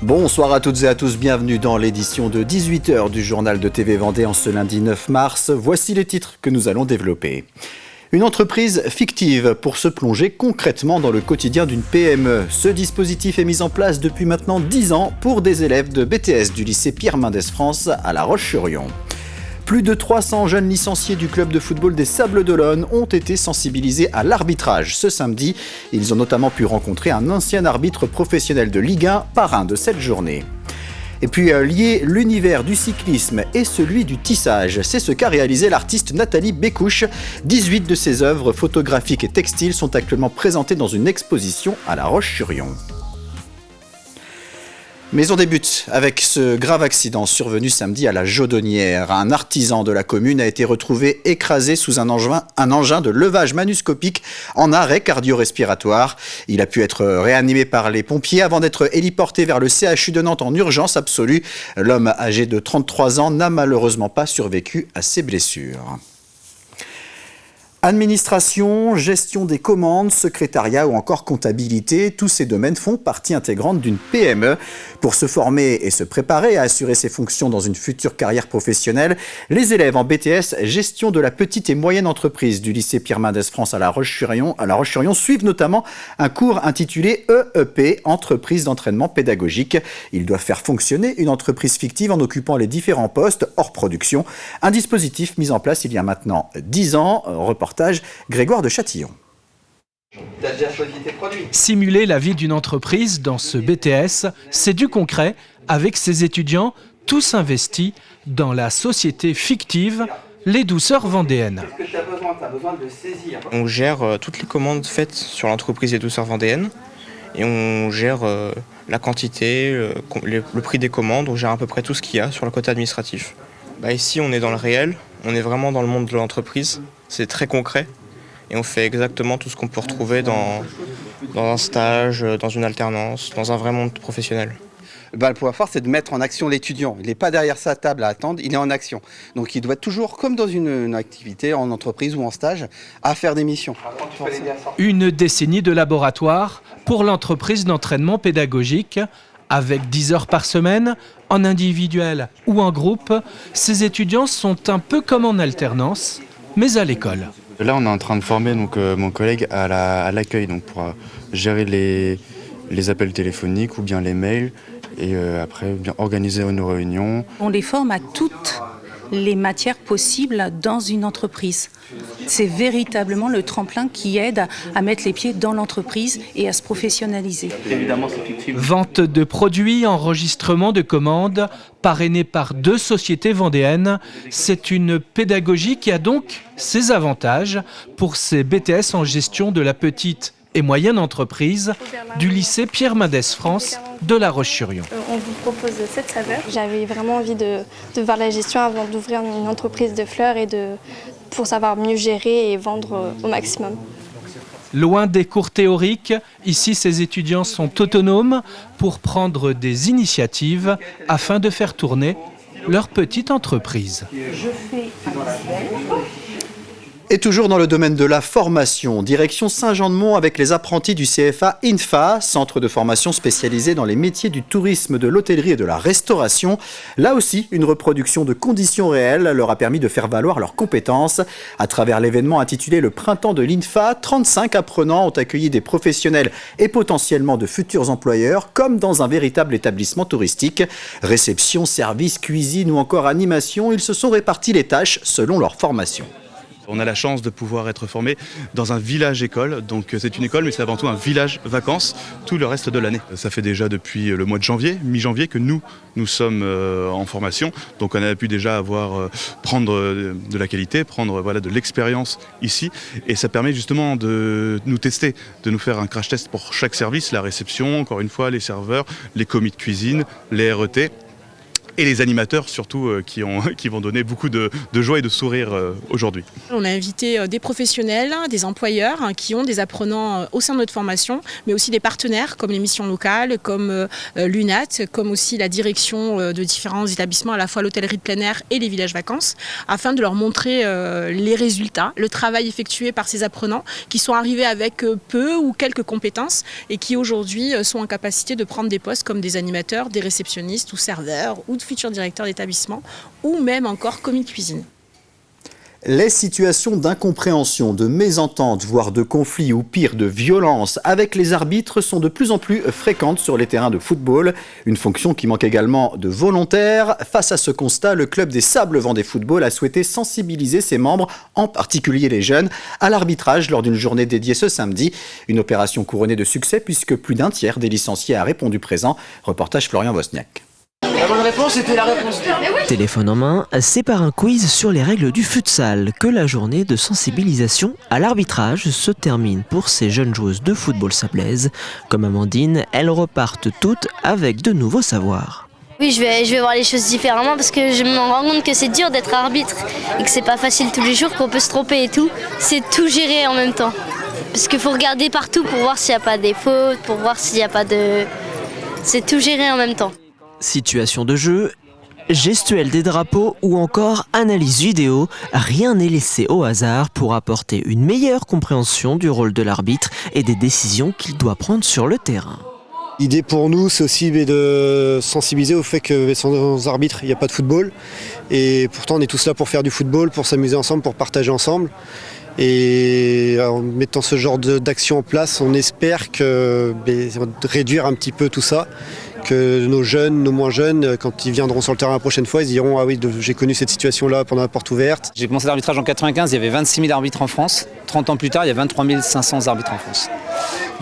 Bonsoir à toutes et à tous, bienvenue dans l'édition de 18h du journal de TV Vendée en ce lundi 9 mars. Voici les titres que nous allons développer. Une entreprise fictive pour se plonger concrètement dans le quotidien d'une PME. Ce dispositif est mis en place depuis maintenant 10 ans pour des élèves de BTS du lycée Pierre Mendès France à La Roche-sur-Yon. Plus de 300 jeunes licenciés du club de football des Sables d'Olonne ont été sensibilisés à l'arbitrage ce samedi. Ils ont notamment pu rencontrer un ancien arbitre professionnel de Ligue 1, parrain de cette journée. Et puis lier l'univers du cyclisme et celui du tissage, c'est ce qu'a réalisé l'artiste Nathalie Bécouche. 18 de ses œuvres photographiques et textiles sont actuellement présentées dans une exposition à La Roche-sur-Yon. Mais on débute avec ce grave accident survenu samedi à la Jodonnière. Un artisan de la commune a été retrouvé écrasé sous un engin de levage manuscopique en arrêt cardio-respiratoire. Il a pu être réanimé par les pompiers avant d'être héliporté vers le CHU de Nantes en urgence absolue. L'homme âgé de 33 ans n'a malheureusement pas survécu à ses blessures. Administration, gestion des commandes, secrétariat ou encore comptabilité, tous ces domaines font partie intégrante d'une PME. Pour se former et se préparer à assurer ses fonctions dans une future carrière professionnelle, les élèves en BTS Gestion de la petite et moyenne entreprise du lycée Pierre Mendès France à La Roche-sur-Yon suivent notamment un cours intitulé EEP, Entreprise d'entraînement pédagogique. Ils doivent faire fonctionner une entreprise fictive en occupant les différents postes hors production. Un dispositif mis en place il y a maintenant 10 ans. Reportage Grégoire de Châtillon. T'as déjà choisi tes produits. Simuler la vie d'une entreprise dans ce BTS, c'est du concret avec ces étudiants tous investis dans la société fictive Les Douceurs Vendéennes. Qu'est-ce que tu as besoin ? Tu as besoin de le saisir. On gère toutes les commandes faites sur l'entreprise Les Douceurs Vendéennes et on gère la quantité, le prix des commandes, on gère à peu près tout ce qu'il y a sur le côté administratif. Ici on est dans le réel, on est vraiment dans le monde de l'entreprise, c'est très concret et on fait exactement tout ce qu'on peut retrouver dans un stage, dans une alternance, dans un vrai monde professionnel. Le point fort, c'est de mettre en action l'étudiant. Il n'est pas derrière sa table à attendre, il est en action. Donc il doit être toujours, comme dans une activité, en entreprise ou en stage, à faire des missions. Une décennie de laboratoire pour l'entreprise d'entraînement pédagogique. Avec 10 heures par semaine, en individuel ou en groupe, ces étudiants sont un peu comme en alternance, mais à l'école. Là, on est en train de former mon collègue à l'accueil pour gérer les appels téléphoniques ou bien les mails et après bien organiser nos réunions. On les forme à toutes les matières possibles dans une entreprise. C'est véritablement le tremplin qui aide à mettre les pieds dans l'entreprise et à se professionnaliser. Évidemment, c'est fictif. Vente de produits, enregistrement de commandes, parrainé par 2 sociétés vendéennes. C'est une pédagogie qui a donc ses avantages pour ces BTS en gestion de la petite et moyenne entreprise du lycée Pierre Mendès France de La Roche-sur-Yon. On vous propose cette saveur. J'avais vraiment envie de voir la gestion avant d'ouvrir une entreprise de fleurs et pour savoir mieux gérer et vendre au maximum. Loin des cours théoriques, ici ces étudiants sont autonomes pour prendre des initiatives afin de faire tourner leur petite entreprise. Et toujours dans le domaine de la formation, direction Saint-Jean-de-Mont avec les apprentis du CFA INFA, centre de formation spécialisé dans les métiers du tourisme, de l'hôtellerie et de la restauration. Là aussi, une reproduction de conditions réelles leur a permis de faire valoir leurs compétences. À travers l'événement intitulé Le Printemps de l'INFA, 35 apprenants ont accueilli des professionnels et potentiellement de futurs employeurs, comme dans un véritable établissement touristique. Réception, service, cuisine ou encore animation, ils se sont répartis les tâches selon leur formation. On a la chance de pouvoir être formé dans un village-école, donc c'est une école mais c'est avant tout un village vacances tout le reste de l'année. Ça fait déjà depuis le mois de janvier, mi-janvier que nous sommes en formation, donc on a pu déjà prendre de la qualité, prendre de l'expérience ici et ça permet justement de nous tester, de nous faire un crash test pour chaque service, la réception, encore une fois les serveurs, les commis de cuisine, les RET. et les animateurs surtout qui vont donner beaucoup de joie et de sourire aujourd'hui. On a invité des professionnels, des employeurs qui ont des apprenants au sein de notre formation, mais aussi des partenaires comme les missions locales, comme l'UNAT, comme aussi la direction de différents établissements, à la fois l'hôtellerie de plein air et les villages vacances, afin de leur montrer les résultats, le travail effectué par ces apprenants qui sont arrivés avec peu ou quelques compétences et qui aujourd'hui sont en capacité de prendre des postes comme des animateurs, des réceptionnistes ou serveurs ou de futurs directeurs d'établissement ou même encore commis de cuisine. Les situations d'incompréhension, de mésentente, voire de conflit ou pire de violence avec les arbitres sont de plus en plus fréquentes sur les terrains de football. Une fonction qui manque également de volontaires. Face à ce constat, le club des Sables Vendée Football a souhaité sensibiliser ses membres, en particulier les jeunes, à l'arbitrage lors d'une journée dédiée ce samedi. Une opération couronnée de succès puisque plus d'un tiers des licenciés a répondu présent. Reportage Florian Wozniak. La bonne réponse était la réponse D. Téléphone en main, c'est par un quiz sur les règles du futsal que la journée de sensibilisation à l'arbitrage se termine pour ces jeunes joueuses de football sablaises. Comme Amandine, elles repartent toutes avec de nouveaux savoirs. Oui, je vais voir les choses différemment parce que je me rends compte que c'est dur d'être arbitre et que c'est pas facile tous les jours, qu'on peut se tromper et tout. C'est tout gérer en même temps. Parce qu'il faut regarder partout pour voir s'il n'y a pas des fautes, pour voir s'il n'y a pas de... C'est tout gérer en même temps. Situation de jeu, gestuelle des drapeaux ou encore analyse vidéo, rien n'est laissé au hasard pour apporter une meilleure compréhension du rôle de l'arbitre et des décisions qu'il doit prendre sur le terrain. L'idée pour nous, c'est aussi de sensibiliser au fait que sans arbitre, il n'y a pas de football. Et pourtant, on est tous là pour faire du football, pour s'amuser ensemble, pour partager ensemble. Et en mettant ce genre d'action en place, on espère réduire un petit peu tout ça. Que nos jeunes, nos moins jeunes, quand ils viendront sur le terrain la prochaine fois, ils diront « Ah oui, j'ai connu cette situation-là pendant la porte ouverte ». J'ai commencé l'arbitrage en 95, il y avait 26 000 arbitres en France. 30 ans plus tard, il y a 23 500 arbitres en France.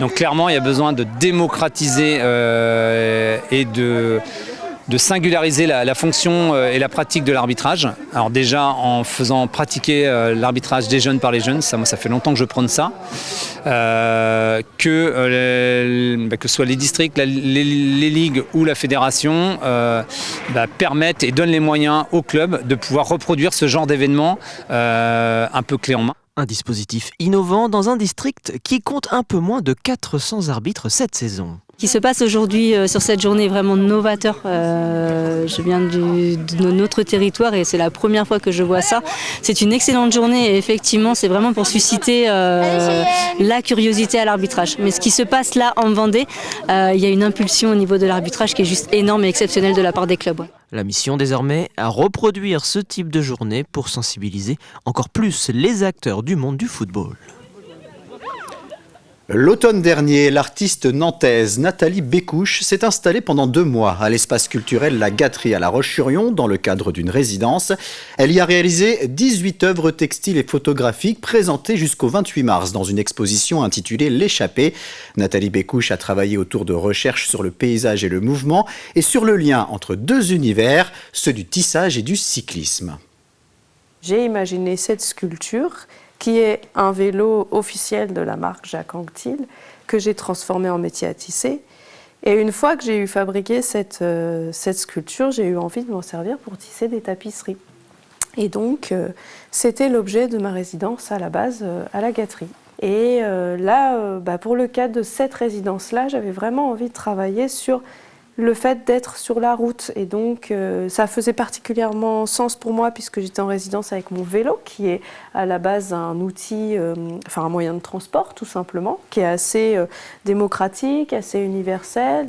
Donc clairement, il y a besoin de démocratiser et de singulariser la fonction et la pratique de l'arbitrage. Alors déjà en faisant pratiquer l'arbitrage des jeunes par les jeunes, ça fait longtemps que je prône ça, que ce soit les districts, les ligues ou la fédération permettent et donnent les moyens aux clubs de pouvoir reproduire ce genre d'événements un peu clé en main. Un dispositif innovant dans un district qui compte un peu moins de 400 arbitres cette saison. Ce qui se passe aujourd'hui sur cette journée est vraiment novateur. Je viens de notre territoire et c'est la première fois que je vois ça. C'est une excellente journée et effectivement c'est vraiment pour susciter la curiosité à l'arbitrage. Mais ce qui se passe là en Vendée, il y a une impulsion au niveau de l'arbitrage qui est juste énorme et exceptionnelle de la part des clubs. La mission désormais, à reproduire ce type de journée pour sensibiliser encore plus les acteurs du monde du football. L'automne dernier, l'artiste nantaise Nathalie Bécouche s'est installée pendant 2 mois à l'espace culturel La Gâterie à La Roche-sur-Yon dans le cadre d'une résidence. Elle y a réalisé 18 œuvres textiles et photographiques présentées jusqu'au 28 mars dans une exposition intitulée L'échappée. Nathalie Bécouche a travaillé autour de recherches sur le paysage et le mouvement et sur le lien entre 2 univers, ceux du tissage et du cyclisme. J'ai imaginé cette sculpture qui est un vélo officiel de la marque Jacques Anquetil, que j'ai transformé en métier à tisser. Et une fois que j'ai eu fabriqué cette sculpture, j'ai eu envie de m'en servir pour tisser des tapisseries. Et donc, c'était l'objet de ma résidence à la base à La Gâterie. Et pour le cadre de cette résidence-là, j'avais vraiment envie de travailler sur le fait d'être sur la route. Et donc, ça faisait particulièrement sens pour moi puisque j'étais en résidence avec mon vélo, qui est à la base un outil, un moyen de transport tout simplement, qui est assez démocratique, assez universel.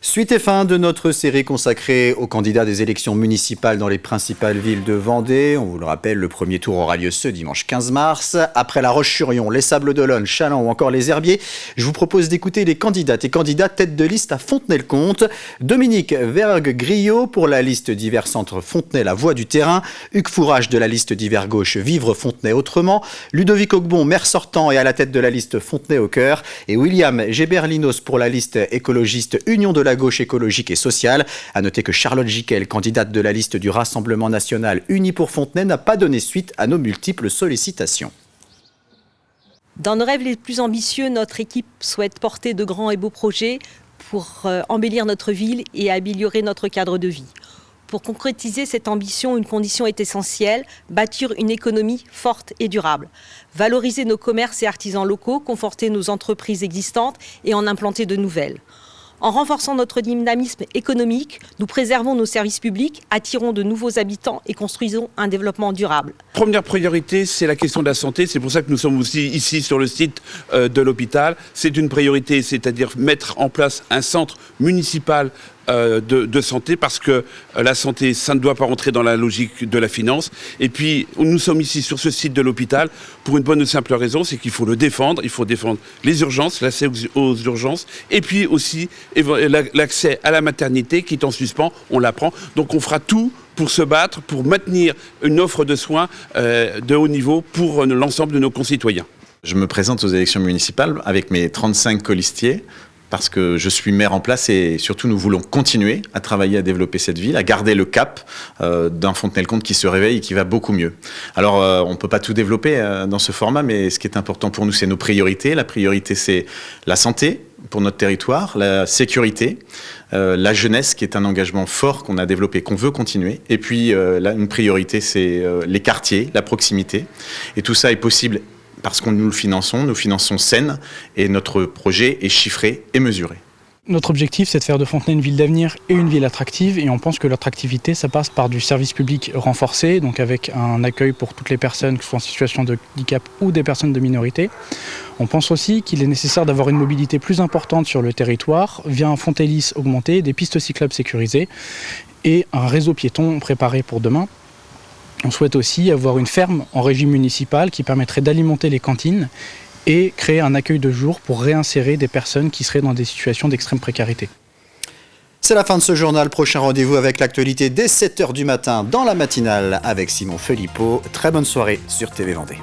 Suite et fin de notre série consacrée aux candidats des élections municipales dans les principales villes de Vendée. On vous le rappelle, le premier tour aura lieu ce dimanche 15 mars. Après La Roche-sur-Yon, les Sables d'Olonne, Challans ou encore les Herbiers, je vous propose d'écouter les candidates et candidats tête de liste à Fontenay-le-Comte. Dominique Vergue-Griot pour la liste d'hiver centre Fontenay, la voix du terrain. Hugues Fourage de la liste d'hiver gauche Vivre Fontenay autrement. Ludovic Ogbon, maire sortant et à la tête de la liste Fontenay au cœur. Et William Géberlinos pour la liste écologiste Union de la gauche écologique et sociale. À noter que Charlotte Jiquel, candidate de la liste du Rassemblement national Unis pour Fontenay, n'a pas donné suite à nos multiples sollicitations. Dans nos rêves les plus ambitieux, notre équipe souhaite porter de grands et beaux projets pour embellir notre ville et améliorer notre cadre de vie. Pour concrétiser cette ambition, une condition est essentielle, bâtir une économie forte et durable. Valoriser nos commerces et artisans locaux, conforter nos entreprises existantes et en implanter de nouvelles. En renforçant notre dynamisme économique, nous préservons nos services publics, attirons de nouveaux habitants et construisons un développement durable. Première priorité, c'est la question de la santé. C'est pour ça que nous sommes aussi ici sur le site de l'hôpital. C'est une priorité, c'est-à-dire mettre en place un centre municipal de santé, parce que la santé, ça ne doit pas rentrer dans la logique de la finance. Et puis, nous sommes ici sur ce site de l'hôpital pour une bonne et simple raison, c'est qu'il faut le défendre. Il faut défendre les urgences, l'accès aux urgences, et puis aussi l'accès à la maternité qui est en suspens, on l'apprend. Donc on fera tout pour se battre, pour maintenir une offre de soins de haut niveau pour l'ensemble de nos concitoyens. Je me présente aux élections municipales avec mes 35 colistiers, parce que je suis maire en place et surtout nous voulons continuer à travailler à développer cette ville, à garder le cap d'un Fontenay-le-Comte qui se réveille et qui va beaucoup mieux. Alors on ne peut pas tout développer dans ce format, mais ce qui est important pour nous, c'est nos priorités. La priorité, c'est la santé pour notre territoire, la sécurité, la jeunesse qui est un engagement fort qu'on a développé, qu'on veut continuer. Et puis là, une priorité, c'est les quartiers, la proximité. Et tout ça est possible parce que nous finançons Seine et notre projet est chiffré et mesuré. Notre objectif, c'est de faire de Fontenay une ville d'avenir et une ville attractive, et on pense que l'attractivité, ça passe par du service public renforcé, donc avec un accueil pour toutes les personnes, que ce soit en situation de handicap ou des personnes de minorité. On pense aussi qu'il est nécessaire d'avoir une mobilité plus importante sur le territoire, via un Fontenay-Lys augmenté, des pistes cyclables sécurisées et un réseau piéton préparé pour demain. On souhaite aussi avoir une ferme en régie municipale qui permettrait d'alimenter les cantines et créer un accueil de jour pour réinsérer des personnes qui seraient dans des situations d'extrême précarité. C'est la fin de ce journal. Prochain rendez-vous avec l'actualité dès 7h du matin dans la matinale avec Simon Philippot. Très bonne soirée sur TV Vendée.